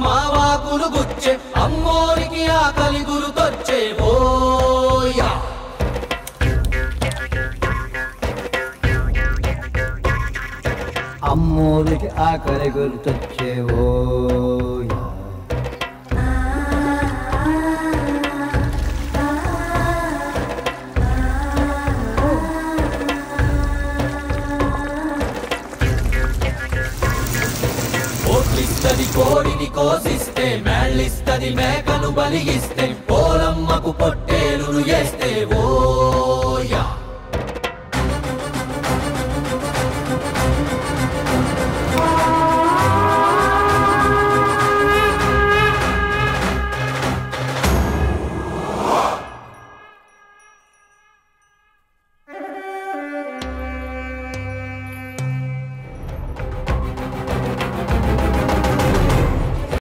మావాకులు గుచ్చే అమ్మోరికి ఆకలి గురుతొచ్చే ఓయా అమ్మోరికి ఆకలి గుర్తొచ్చే ఓయా ఓట్లిస్తది కోడిని కోసిస్తే మేళ్ళిస్తది మేకను బలిగిస్తే పోలమ్మకు పొట్టేలును చేస్తే ఓయా